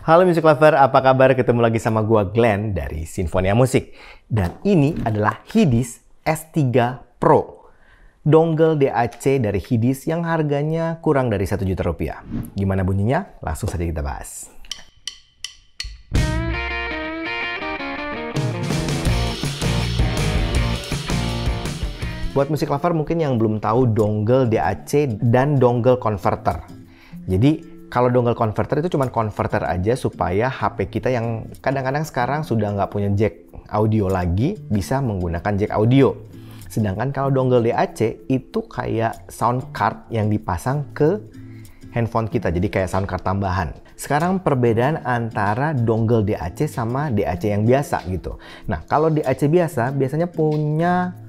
Halo Music Lover, apa kabar? Ketemu lagi sama gua Glenn dari Sinfonia Musik. Dan ini adalah Hidis S3 Pro. Dongle DAC dari Hidis yang harganya kurang dari 1 juta rupiah. Gimana bunyinya? Langsung saja kita bahas. Buat Music Lover mungkin yang belum tahu dongle DAC dan dongle converter. Jadi kalau dongle converter itu cuma converter aja supaya HP kita yang kadang-kadang sekarang sudah nggak punya jack audio lagi bisa menggunakan jack audio. Sedangkan kalau dongle DAC itu kayak sound card yang dipasang ke handphone kita, jadi kayak sound card tambahan. Sekarang perbedaan antara dongle DAC sama DAC yang biasa gitu. Nah, kalau DAC biasa biasanya punya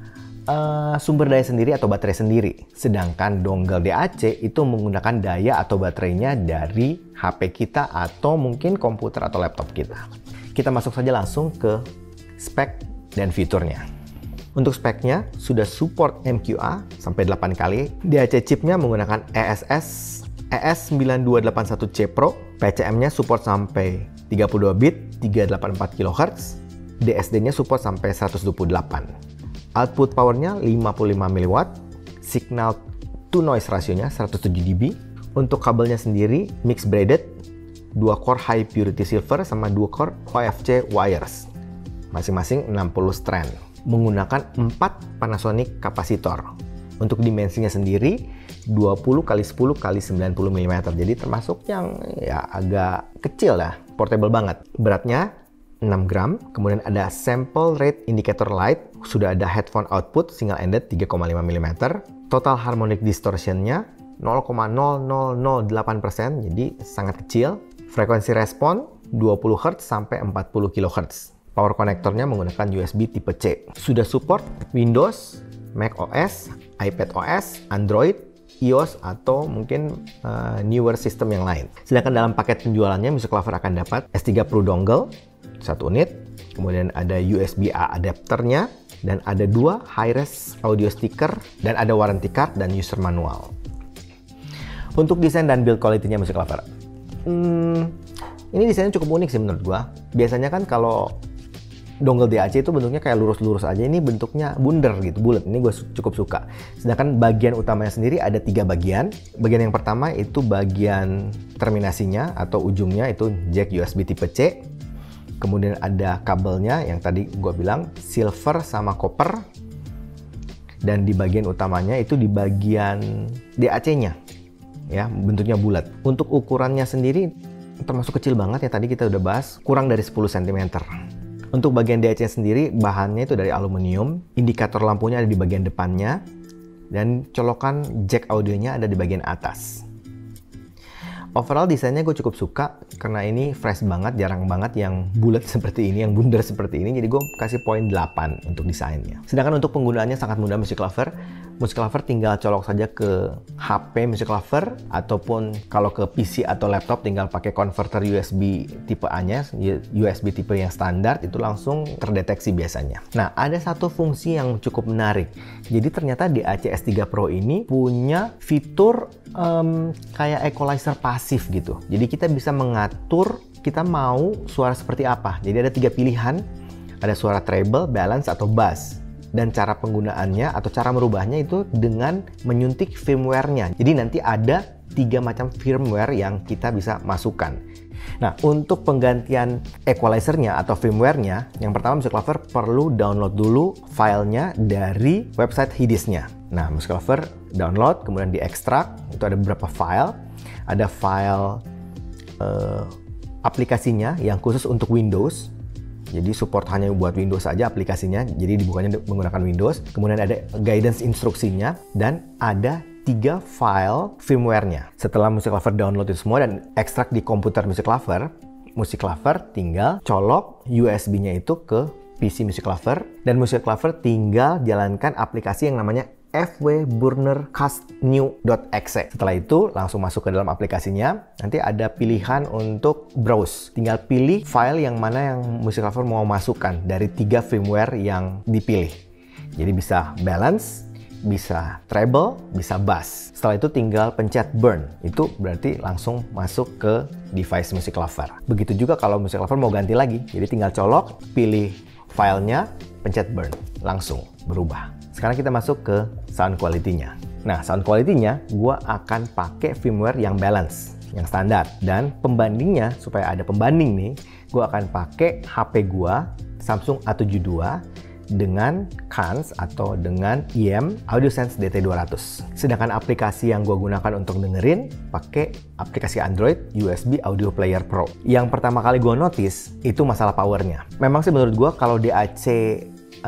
sumber daya sendiri atau baterai sendiri. Sedangkan dongle DAC itu menggunakan daya atau baterainya dari HP kita atau mungkin komputer atau laptop kita. Kita masuk saja langsung ke spek dan fiturnya. Untuk speknya sudah support MQA sampai 8 kali. DAC chipnya menggunakan ES9281C Pro. PCM-nya support sampai 32 bit, 384 kHz. DSD-nya support sampai 128. Output powernya 55 mW, signal to noise rasionya 107 dB. Untuk kabelnya sendiri mix braided, 2 core high purity silver sama 2 core OFC wires, masing-masing 60 strand, menggunakan 4 Panasonic kapasitor. Untuk dimensinya sendiri 20 x 10 x 90 mm, jadi termasuk yang ya agak kecil lah, portable banget. Beratnya 6 gram, kemudian ada sample rate indicator light, sudah ada headphone output single ended 3,5 mm, total harmonic distortionnya 0,0008%, jadi sangat kecil. Frekuensi respon 20 Hz sampai 40 kHz. Power konektornya menggunakan USB tipe C. Sudah support Windows, Mac OS, iPad OS, Android, iOS atau mungkin newer system yang lain. Sedangkan dalam paket penjualannya Music Lover akan dapat S3 Pro dongle 1 unit, kemudian ada USB-A adapternya, dan ada 2 high-res audio sticker, dan ada warranty card dan user manual. Untuk desain dan build quality-nya Music Lover, ini desainnya cukup unik sih menurut gua. Biasanya kan kalau dongle DAC itu bentuknya kayak lurus-lurus aja, ini bentuknya bundar gitu, bulat. Ini gue cukup suka. Sedangkan bagian utamanya sendiri ada 3 bagian. Bagian yang pertama itu bagian terminasinya atau ujungnya itu jack USB tipe C. Kemudian ada kabelnya yang tadi gue bilang silver sama copper. Dan di bagian utamanya itu di bagian DAC-nya. Ya, bentuknya bulat. Untuk ukurannya sendiri termasuk kecil banget ya, tadi kita udah bahas, kurang dari 10 cm. Untuk bagian DAC sendiri bahannya itu dari aluminium. Indikator lampunya ada di bagian depannya. Dan colokan jack audionya ada di bagian atas. Overall desainnya gue cukup suka karena ini fresh banget, jarang banget yang bulat seperti ini, yang bundar seperti ini. Jadi gue kasih poin 8 untuk desainnya. Sedangkan untuk penggunaannya sangat mudah Music Lover. Music Lover tinggal colok saja ke HP Music Lover, ataupun kalau ke PC atau laptop tinggal pakai converter USB tipe A-nya, USB tipe yang standar, itu langsung terdeteksi biasanya. Nah, ada satu fungsi yang cukup menarik. Jadi ternyata DAC S3 Pro ini punya fitur kayak equalizer pasif gitu. Jadi kita bisa mengatur kita mau suara seperti apa. Jadi ada 3 pilihan, ada suara treble, balance, atau bass. Dan cara penggunaannya atau cara merubahnya itu dengan menyuntik firmware-nya. Jadi nanti ada 3 macam firmware yang kita bisa masukkan. Nah, untuk penggantian equalizer-nya atau firmware-nya, yang pertama Music Lover perlu download dulu filenya dari website Hidis-nya. Nah, Music Lover download, kemudian diekstrak. Itu ada beberapa file. Ada file aplikasinya yang khusus untuk Windows. Jadi support hanya buat Windows saja aplikasinya, jadi dibukanya menggunakan Windows. Kemudian ada guidance instruksinya, dan ada 3 file firmware-nya. Setelah Music Lover download itu semua dan ekstrak di komputer Music Lover tinggal colok USB-nya itu ke PC Music Lover, dan Music Lover tinggal jalankan aplikasi yang namanya fwburnercastnew.exe. Setelah itu langsung masuk ke dalam aplikasinya. Nanti ada pilihan untuk browse. Tinggal pilih file yang mana yang Music Lover mau masukkan dari 3 firmware yang dipilih. Jadi bisa balance, bisa treble, bisa bass. Setelah itu tinggal pencet burn. Itu berarti langsung masuk ke device Music Lover. Begitu juga kalau Music Lover mau ganti lagi. Jadi tinggal colok, pilih filenya, pencet burn. Langsung berubah. Sekarang kita masuk ke sound quality-nya. Nah, sound quality-nya gue akan pakai firmware yang balance, yang standar. Dan pembandingnya, supaya ada pembanding nih, gue akan pakai HP gue Samsung A72 dengan CANS atau dengan IM AudioSense DT200. Sedangkan aplikasi yang gue gunakan untuk dengerin pakai aplikasi Android USB Audio Player Pro. Yang pertama kali gue notice itu masalah powernya. Memang sih menurut gue kalau DAC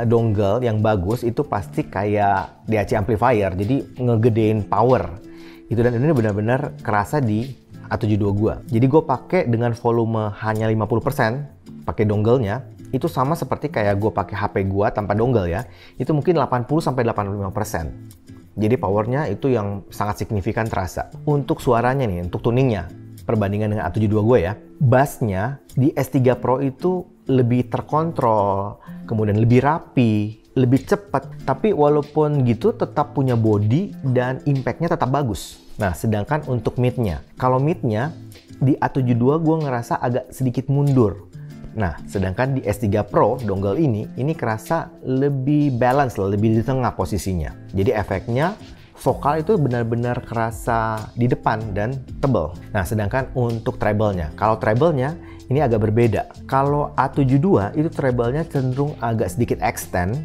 dongle yang bagus itu pasti kayak DAC amplifier, jadi ngegedein power. Itu dan ini benar-benar kerasa di A72 gue. Jadi gue pakai dengan volume hanya 50%, pakai dongle-nya. Itu sama seperti kayak gue pakai HP gue tanpa dongle ya. Itu mungkin 80-85%. Jadi powernya itu yang sangat signifikan terasa. Untuk suaranya nih, untuk tuningnya, perbandingan dengan A72 gue ya, bassnya di S3 Pro itu lebih terkontrol, kemudian lebih rapi, lebih cepat. Tapi walaupun gitu tetap punya body dan impact-nya tetap bagus. Nah, sedangkan untuk mid-nya, kalau mid-nya di A72 gue ngerasa agak sedikit mundur. Nah, sedangkan di S3 Pro dongle ini kerasa lebih balance, lebih di tengah posisinya. Jadi efeknya vokal itu benar-benar kerasa di depan dan tebal. Nah, sedangkan untuk treble-nya, kalau treble-nya ini agak berbeda. Kalau A72 itu treble-nya cenderung agak sedikit extend,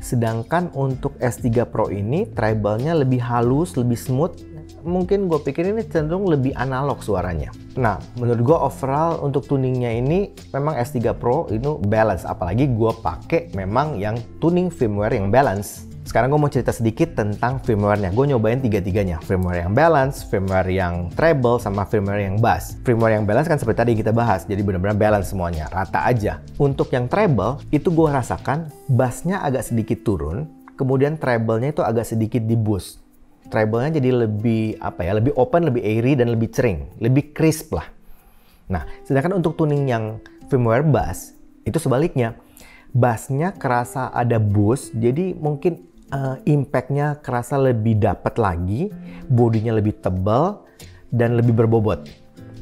sedangkan untuk S3 Pro ini treble-nya lebih halus, lebih smooth. Mungkin gue pikir ini cenderung lebih analog suaranya. Nah, menurut gue overall untuk tuningnya ini memang S3 Pro itu balance. Apalagi gue pakai memang yang tuning firmware yang balance. Sekarang gue mau cerita sedikit tentang firmware-nya. Gue nyobain tiga-tiganya. Firmware yang balance, firmware yang treble, sama firmware yang bass. Firmware yang balance kan seperti tadi kita bahas. Jadi benar-benar balance semuanya, rata aja. Untuk yang treble, itu gue rasakan bassnya agak sedikit turun. Kemudian treble-nya itu agak sedikit di boost. Treble-nya jadi lebih lebih open, lebih airy dan lebih cering, lebih crisp lah. Nah, sedangkan untuk tuning yang firmware bass itu sebaliknya, bassnya kerasa ada boost, jadi mungkin impact-nya kerasa lebih dapat lagi, bodinya lebih tebal dan lebih berbobot.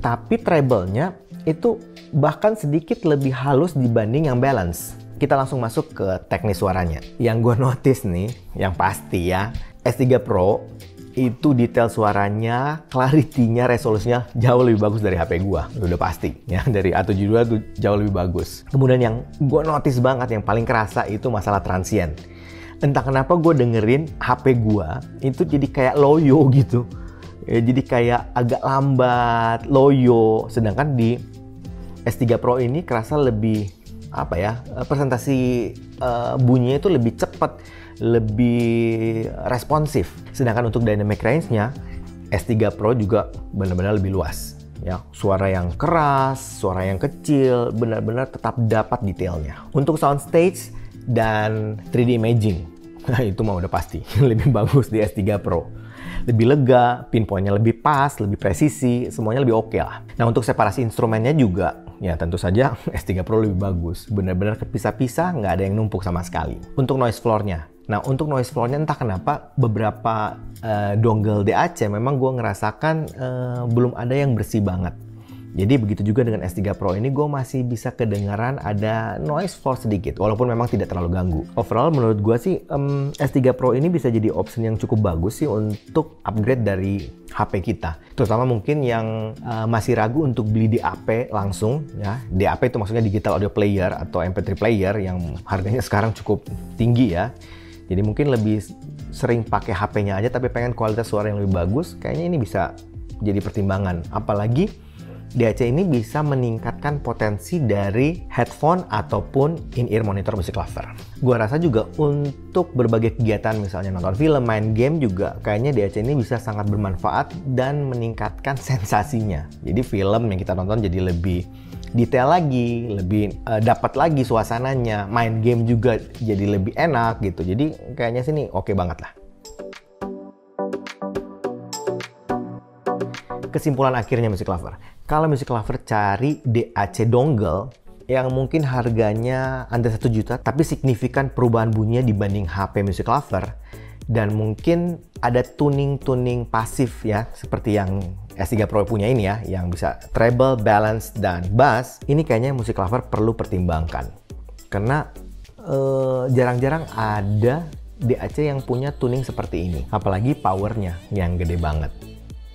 Tapi treble-nya itu bahkan sedikit lebih halus dibanding yang balance. Kita langsung masuk ke teknis suaranya. Yang gue notice nih, yang pasti ya, S3 Pro itu detail suaranya, clarity-nya, resolusinya jauh lebih bagus dari HP gua. Udah pasti ya, dari A72 tuh jauh lebih bagus. Kemudian yang gua notice banget, yang paling kerasa itu masalah transient. Entah kenapa gue dengerin HP gua itu jadi kayak loyo gitu. Ya, jadi kayak agak lambat, loyo. Sedangkan di S3 Pro ini kerasa lebih presentasi bunyinya itu lebih cepat, lebih responsif. Sedangkan untuk dynamic range-nya, S3 Pro juga benar-benar lebih luas. Ya, suara yang keras, suara yang kecil, benar-benar tetap dapat detailnya. Untuk soundstage dan 3D imaging, itu mah udah pasti lebih bagus di S3 Pro. Lebih lega, pinpointnya lebih pas, lebih presisi, semuanya lebih oke lah. Nah, untuk separasi instrumennya juga, ya tentu saja S3 Pro lebih bagus. Benar-benar kepisah-pisah, nggak ada yang numpuk sama sekali. Untuk noise floor-nya, nah untuk noise floor-nya entah kenapa beberapa dongle DAC memang gue ngerasakan belum ada yang bersih banget. Jadi begitu juga dengan S3 Pro ini, gue masih bisa kedengaran ada noise floor sedikit, walaupun memang tidak terlalu ganggu. Overall menurut gue sih S3 Pro ini bisa jadi option yang cukup bagus sih untuk upgrade dari HP kita. Terutama mungkin yang masih ragu untuk beli DAP langsung ya. DAP itu maksudnya digital audio player atau MP3 player yang harganya sekarang cukup tinggi ya. Jadi mungkin lebih sering pakai HP-nya aja tapi pengen kualitas suara yang lebih bagus, kayaknya ini bisa jadi pertimbangan. Apalagi DAC ini bisa meningkatkan potensi dari headphone ataupun in-ear monitor Music Lover. Gua rasa juga untuk berbagai kegiatan misalnya nonton film, main game juga kayaknya DAC ini bisa sangat bermanfaat dan meningkatkan sensasinya. Jadi film yang kita tonton jadi lebih detail lagi, lebih dapat lagi suasananya. Main game juga jadi lebih enak gitu. Jadi kayaknya sih ini oke banget lah. Kesimpulan akhirnya Music Lover, kalau Music Lover cari DAC dongle yang mungkin harganya under 1 juta tapi signifikan perubahan bunyinya dibanding HP Music Lover, dan mungkin ada tuning-tuning pasif ya, seperti yang S3 Pro punya ini ya, yang bisa treble, balance, dan bass. Ini kayaknya musik lover perlu pertimbangkan. Karena jarang-jarang ada DAC yang punya tuning seperti ini. Apalagi powernya yang gede banget.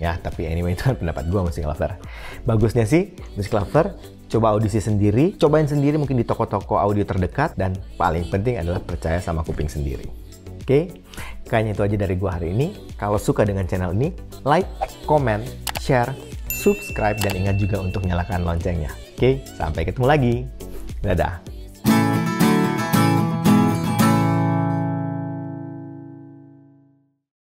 Ya, tapi anyway itu kan pendapat gue musik lover. Bagusnya sih, musik lover coba audisi sendiri, cobain sendiri mungkin di toko-toko audio terdekat, dan paling penting adalah percaya sama kuping sendiri. Oke, kayaknya itu aja dari gue hari ini. Kalau suka dengan channel ini, like, comment, share, subscribe, dan ingat juga untuk nyalakan loncengnya. Oke, sampai ketemu lagi. Dadah.